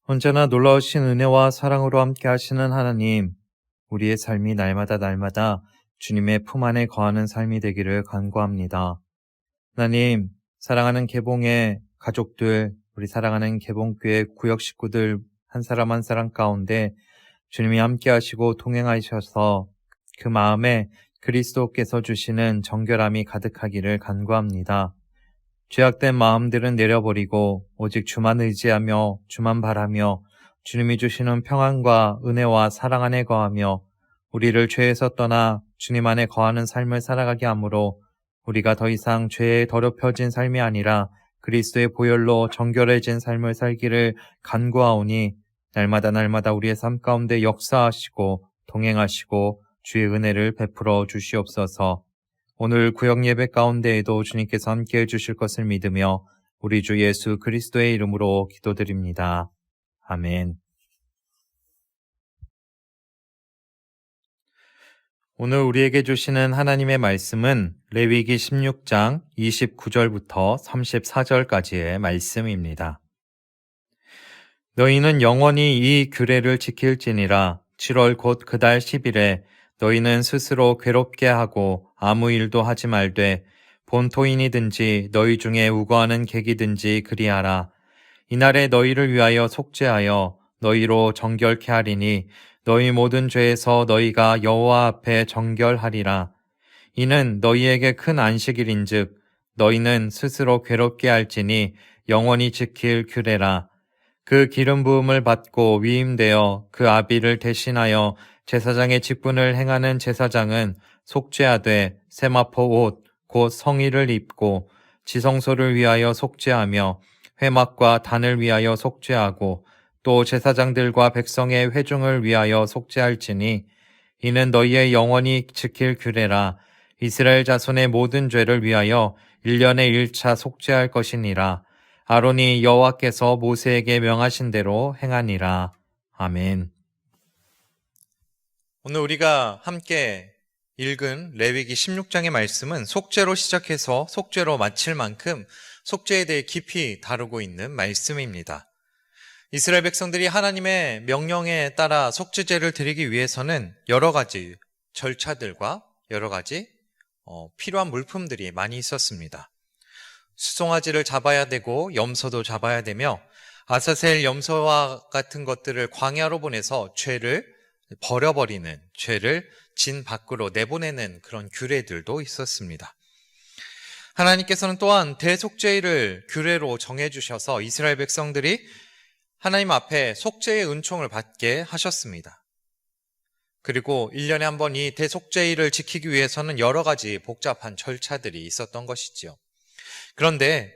언제나 놀라우신 은혜와 사랑으로 함께 하시는 하나님, 우리의 삶이 날마다 주님의 품 안에 거하는 삶이 되기를 간구합니다. 하나님, 사랑하는 개봉의 가족들, 우리 사랑하는 개봉교회 구역 식구들 한 사람 한 사람 가운데 주님이 함께 하시고 동행하셔서 그 마음에 그리스도께서 주시는 정결함이 가득하기를 간구합니다. 죄악된 마음들은 내려버리고 오직 주만 의지하며 주만 바라며 주님이 주시는 평안과 은혜와 사랑 안에 거하며 우리를 죄에서 떠나 주님 안에 거하는 삶을 살아가게 하므로 우리가 더 이상 죄에 더럽혀진 삶이 아니라 그리스도의 보혈로 정결해진 삶을 살기를 간구하오니 날마다 우리의 삶 가운데 역사하시고 동행하시고 주의 은혜를 베풀어 주시옵소서. 오늘 구역 예배 가운데에도 주님께서 함께해 주실 것을 믿으며 우리 주 예수 그리스도의 이름으로 기도드립니다. 아멘. 오늘 우리에게 주시는 하나님의 말씀은 레위기 16장 29절부터 34절까지의 말씀입니다. 너희는 영원히 이 규례를 지킬지니라. 7월 곧 그달 10일에 너희는 스스로 괴롭게 하고 아무 일도 하지 말되 본토인이든지 너희 중에 우거하는 객이든지 그리하라. 이날에 너희를 위하여 속죄하여 너희로 정결케 하리니 너희 모든 죄에서 너희가 여호와 앞에 정결하리라. 이는 너희에게 큰 안식일인즉 너희는 스스로 괴롭게 할지니 영원히 지킬 규례라. 그 기름 부음을 받고 위임되어 그 아비를 대신하여 제사장의 직분을 행하는 제사장은 속죄하되 세마포 옷 곧 성의를 입고 지성소를 위하여 속죄하며 회막과 단을 위하여 속죄하고 또 제사장들과 백성의 회중을 위하여 속죄할지니 이는 너희의 영원히 지킬 규례라. 이스라엘 자손의 모든 죄를 위하여 1년에 1차 속죄할 것이니라. 아론이 여호와께서 모세에게 명하신 대로 행하니라. 아멘. 오늘 우리가 함께 읽은 레위기 16장의 말씀은 속죄로 시작해서 속죄로 마칠 만큼 속죄에 대해 깊이 다루고 있는 말씀입니다. 이스라엘 백성들이 하나님의 명령에 따라 속죄제를 드리기 위해서는 여러 가지 절차들과 여러 가지 필요한 물품들이 많이 있었습니다. 수송아지를 잡아야 되고 염소도 잡아야 되며 아사셀 염소와 같은 것들을 광야로 보내서 죄를 버려버리는, 죄를 진 밖으로 내보내는 그런 규례들도 있었습니다. 하나님께서는 또한 대속죄를 규례로 정해주셔서 이스라엘 백성들이 하나님 앞에 속죄의 은총을 받게 하셨습니다. 그리고 1년에 한 번 이 대속죄를 지키기 위해서는 여러 가지 복잡한 절차들이 있었던 것이지요. 그런데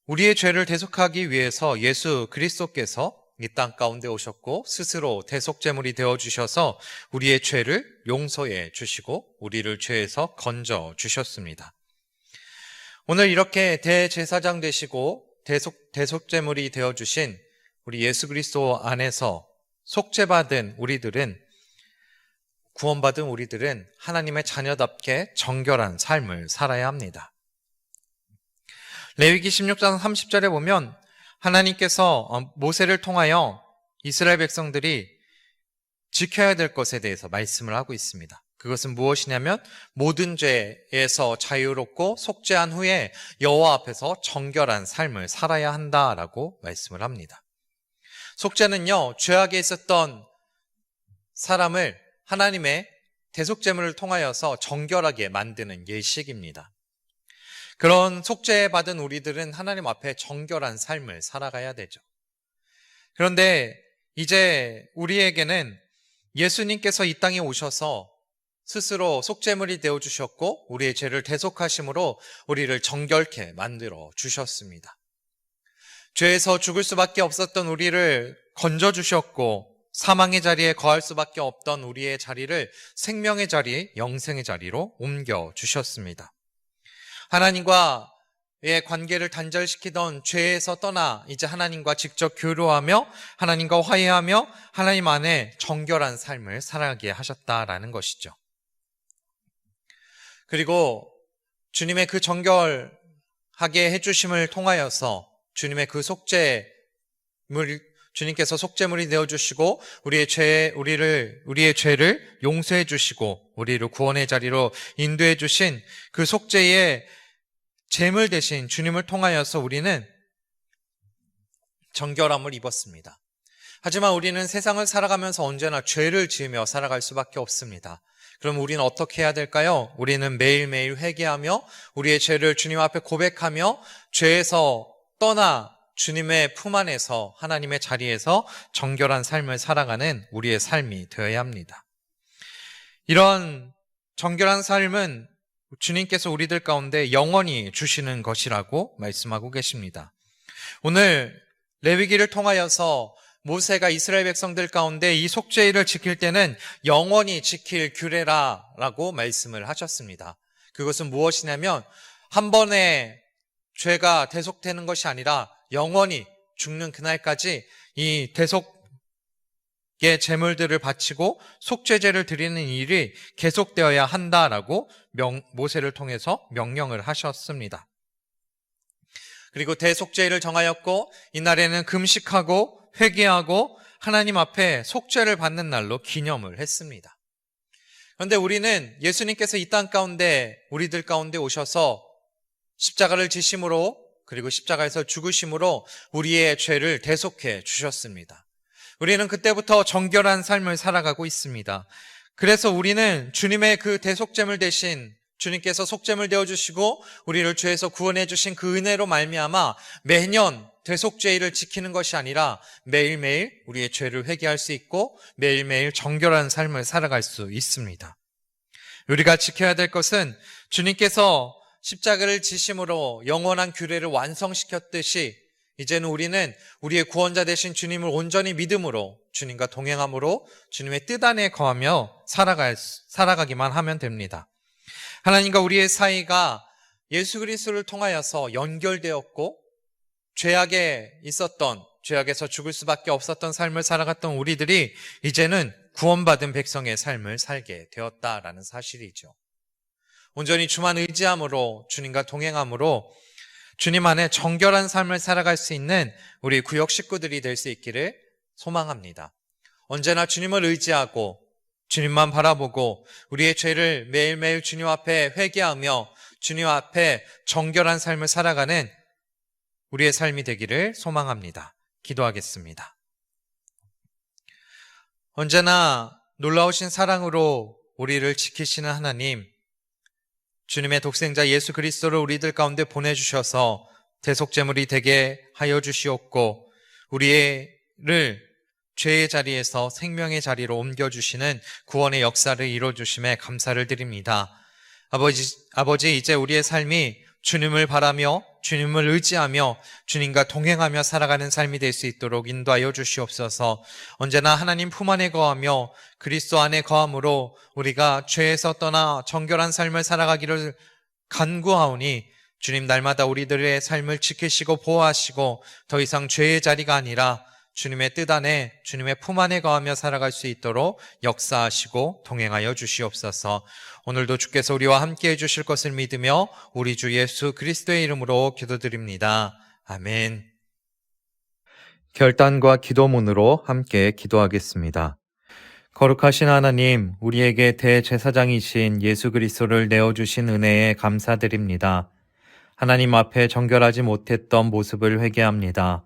우리의 죄를 대속하기 위해서 예수 그리스도께서 이 땅 가운데 오셨고 스스로 대속제물이 되어주셔서 우리의 죄를 용서해 주시고 우리를 죄에서 건져 주셨습니다. 오늘 이렇게 대제사장 되시고 대속제물이 되어주신 우리 예수 그리스도 안에서 속죄받은 우리들은, 구원받은 우리들은 하나님의 자녀답게 정결한 삶을 살아야 합니다. 레위기 16장 30절에 보면 하나님께서 모세를 통하여 이스라엘 백성들이 지켜야 될 것에 대해서 말씀을 하고 있습니다. 그것은 무엇이냐면 모든 죄에서 자유롭고 속죄한 후에 여호와 앞에서 정결한 삶을 살아야 한다라고 말씀을 합니다. 속죄는요, 죄악에 있었던 사람을 하나님의 대속제물을 통하여서 정결하게 만드는 예식입니다. 그런 속죄받은 우리들은 하나님 앞에 정결한 삶을 살아가야 되죠. 그런데 이제 우리에게는 예수님께서 이 땅에 오셔서 스스로 속죄물이 되어주셨고 우리의 죄를 대속하심으로 우리를 정결케 만들어 주셨습니다. 죄에서 죽을 수밖에 없었던 우리를 건져주셨고 사망의 자리에 거할 수밖에 없던 우리의 자리를 생명의 자리, 영생의 자리로 옮겨주셨습니다. 하나님과의 관계를 단절시키던 죄에서 떠나 이제 하나님과 직접 교류하며 하나님과 화해하며 하나님 안에 정결한 삶을 살아가게 하셨다라는 것이죠. 그리고 주님의 그 정결하게 해주심을 통하여서 주님의 그 속죄물 주님께서 속죄물이 되어 주시고 우리의 죄를 용서해 주시고 우리를 구원의 자리로 인도해 주신 그 속죄의 제물 대신 주님을 통하여서 우리는 정결함을 입었습니다. 하지만 우리는 세상을 살아가면서 언제나 죄를 지으며 살아갈 수밖에 없습니다. 그럼 우리는 어떻게 해야 될까요? 우리는 매일매일 회개하며 우리의 죄를 주님 앞에 고백하며 죄에서 떠나 주님의 품 안에서 하나님의 자리에서 정결한 삶을 살아가는 우리의 삶이 되어야 합니다. 이런 정결한 삶은 주님께서 우리들 가운데 영원히 주시는 것이라고 말씀하고 계십니다. 오늘 레위기를 통하여서 모세가 이스라엘 백성들 가운데 이 속죄일을 지킬 때는 영원히 지킬 규례라라고 말씀을 하셨습니다. 그것은 무엇이냐면 한 번에 죄가 대속되는 것이 아니라 영원히 죽는 그날까지 이 대속의 제물들을 바치고 속죄제를 드리는 일이 계속되어야 한다라고 모세를 통해서 명령을 하셨습니다. 그리고 대속죄일을 정하였고 이날에는 금식하고 회개하고 하나님 앞에 속죄를 받는 날로 기념을 했습니다. 그런데 우리는 예수님께서 이 땅 가운데 우리들 가운데 오셔서 십자가를 지심으로 그리고 십자가에서 죽으심으로 우리의 죄를 대속해 주셨습니다. 우리는 그때부터 정결한 삶을 살아가고 있습니다. 그래서 우리는 주님의 그 대속제물 대신 주님께서 속죄물 되어주시고 우리를 죄에서 구원해 주신 그 은혜로 말미암아 매년 대속죄일을 지키는 것이 아니라 매일매일 우리의 죄를 회개할 수 있고 매일매일 정결한 삶을 살아갈 수 있습니다. 우리가 지켜야 될 것은 주님께서 십자가를 지심으로 영원한 규례를 완성시켰듯이 이제는 우리는 우리의 구원자 되신 주님을 온전히 믿음으로 주님과 동행함으로 주님의 뜻 안에 거하며 살아가기만 하면 됩니다. 하나님과 우리의 사이가 예수 그리스도를 통하여서 연결되었고 죄악에서 죽을 수밖에 없었던 삶을 살아갔던 우리들이 이제는 구원받은 백성의 삶을 살게 되었다라는 사실이죠. 온전히 주만 의지함으로 주님과 동행함으로 주님 안에 정결한 삶을 살아갈 수 있는 우리 구역 식구들이 될 수 있기를 소망합니다. 언제나 주님을 의지하고 주님만 바라보고 우리의 죄를 매일매일 주님 앞에 회개하며 주님 앞에 정결한 삶을 살아가는 우리의 삶이 되기를 소망합니다. 기도하겠습니다. 언제나 놀라우신 사랑으로 우리를 지키시는 하나님, 주님의 독생자 예수 그리스도를 우리들 가운데 보내주셔서 대속제물이 되게 하여 주시옵고 우리를 죄의 자리에서 생명의 자리로 옮겨주시는 구원의 역사를 이루어주심에 감사를 드립니다. 아버지 이제 우리의 삶이 주님을 바라며 주님을 의지하며 주님과 동행하며 살아가는 삶이 될 수 있도록 인도하여 주시옵소서. 언제나 하나님 품 안에 거하며 그리스도 안에 거함으로 우리가 죄에서 떠나 정결한 삶을 살아가기를 간구하오니 주님 날마다 우리들의 삶을 지키시고 보호하시고 더 이상 죄의 자리가 아니라 주님의 뜻 안에 주님의 품 안에 거하며 살아갈 수 있도록 역사하시고 동행하여 주시옵소서. 오늘도 주께서 우리와 함께 해주실 것을 믿으며 우리 주 예수 그리스도의 이름으로 기도드립니다. 아멘. 결단과 기도문으로 함께 기도하겠습니다. 거룩하신 하나님, 우리에게 대제사장이신 예수 그리스도를 내어주신 은혜에 감사드립니다. 하나님 앞에 정결하지 못했던 모습을 회개합니다.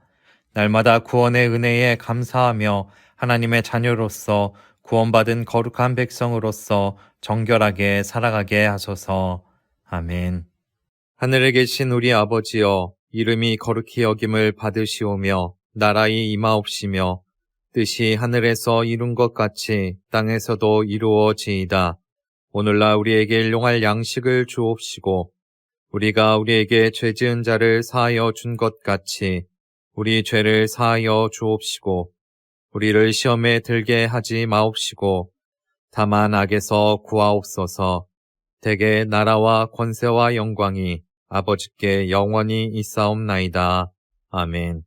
날마다 구원의 은혜에 감사하며 하나님의 자녀로서 구원받은 거룩한 백성으로서 정결하게 살아가게 하소서. 아멘. 하늘에 계신 우리 아버지여, 이름이 거룩히 여김을 받으시오며 나라의 임하옵시며 뜻이 하늘에서 이룬 것 같이 땅에서도 이루어지이다. 오늘날 우리에게 일용할 양식을 주옵시고 우리가 우리에게 죄 지은 자를 사하여 준 것 같이 우리 죄를 사하여 주옵시고 우리를 시험에 들게 하지 마옵시고 다만 악에서 구하옵소서. 대개 나라와 권세와 영광이 아버지께 영원히 있사옵나이다. 아멘.